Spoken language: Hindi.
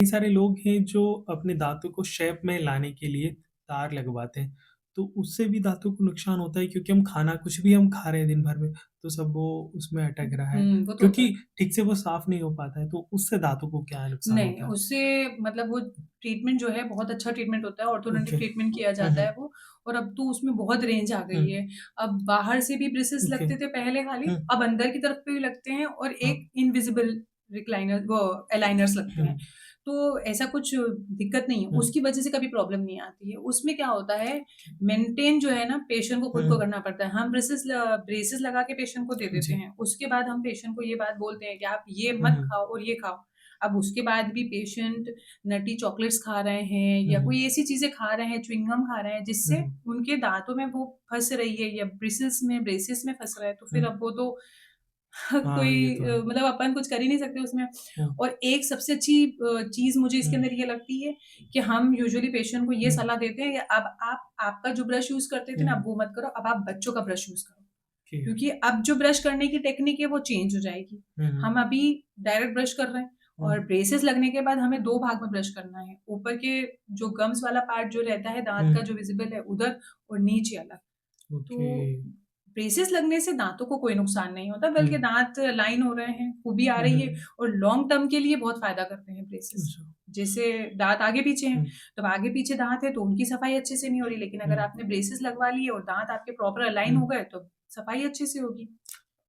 कई सारे लोग हैं जो अपने दाँतों को शेप में लाने के लिए तार लगवाते हैं, तो उससे भी दाँतों को नुकसान होता है क्योंकि हम खाना कुछ भी हम खा रहे हैं दिन भर में, तो सब वो उसमें अटक रहा है, वो तो होता क्योंकि है। ठीक से वो साफ़ नहीं हो पाता है, तो उससे दाँतों को क्या नुकसान नहीं, होता है? उससे मतलब वो ट्रीटमेंट जो है बहुत अच्छा ट्रीटमेंट होता है, ऑर्थोडोंटिक ओके। ट्रीटमेंट किया हुँ, जाता हुँ। है वो। और अब तो उसमें बहुत रेंज आ हुँ, गई है। अब बाहर से भी ब्रेसेस ओके। लगते थे पहले खाली, हुँ, अब अंदर की तरफ पे भी लगते हैं और हाँ, एक इनविजिबल रिक्लाइनर वो अलाइनर्स लगते हुँ, हैं। तो ऐसा कुछ दिक्कत नहीं है, हुँ, उसकी वजह से कभी प्रॉब्लम नहीं आती है। उसमें क्या होता है, मेंटेन जो है ना पेशेंट को खुद को हुँ, करना पड़ता है। हम ब्रेसेस लगा के पेशेंट को दे देते जी। हैं। उसके बाद हम पेशेंट को ये बात बोलते हैं कि आप ये हुँ, मत हुँ, खाओ और ये खाओ। अब उसके बाद भी पेशेंट नटी चॉकलेट्स खा रहे हैं हुँ, या हुँ, कोई ऐसी चीज़ें खा रहे हैं, च्युइंगम खा रहे हैं हुँ, जिससे हुँ, उनके दाँतों में वो फँस रही है या ब्रेसेस में फँस रहा है, तो हुँ। फिर अब वो तो हाँ, कोई ये तो है। मतलब अपन कुछ कर ही नहीं सकते उसमें। हुँ, और एक सबसे अच्छी चीज़ मुझे इसके हुँ, अंदर ये लगती है कि हम यूजुअली पेशेंट को ये हुँ, सलाह देते हैं कि अब आप आपका जो ब्रश यूज़ करते थे हुँ, ना, अब वो मत करो, अब आप बच्चों का ब्रश यूज़ करो। ठीक है। क्योंकि अब जो ब्रश करने की टेक्निक है वो चेंज हो जाएगी। हुँ, हुँ, हम अभी डायरेक्ट ब्रश कर रहे हैं हुँ, और ब्रेसेस लगने के बाद हमें 2 भाग में ब्रश करना है। ऊपर के जो गम्स वाला पार्ट जो रहता है दाँत हुँ, का जो विज़िबल है उधर, और नीचे अलग। ओके। तो ब्रेसेस लगने से दाँतों को कोई नुकसान नहीं होता, हुँ, बल्कि दाँत लाइन हो रहे हैं, खूबी आ हुँ, रही है हुँ, और लॉन्ग टर्म के लिए बहुत फ़ायदा करते हैं ब्रेसेस। अच्छा। जैसे दाँत आगे-पीछे हैं, हुँ, तो अब आगे-पीछे दाँत है तो उनकी सफाई अच्छे से नहीं हो रही, लेकिन हुँ, अगर आपने ब्रेसेस लगवा लिए और दाँत आपके प्रॉपर अलाइन हुँ। हो गए, तो सफाई अच्छे से होगी।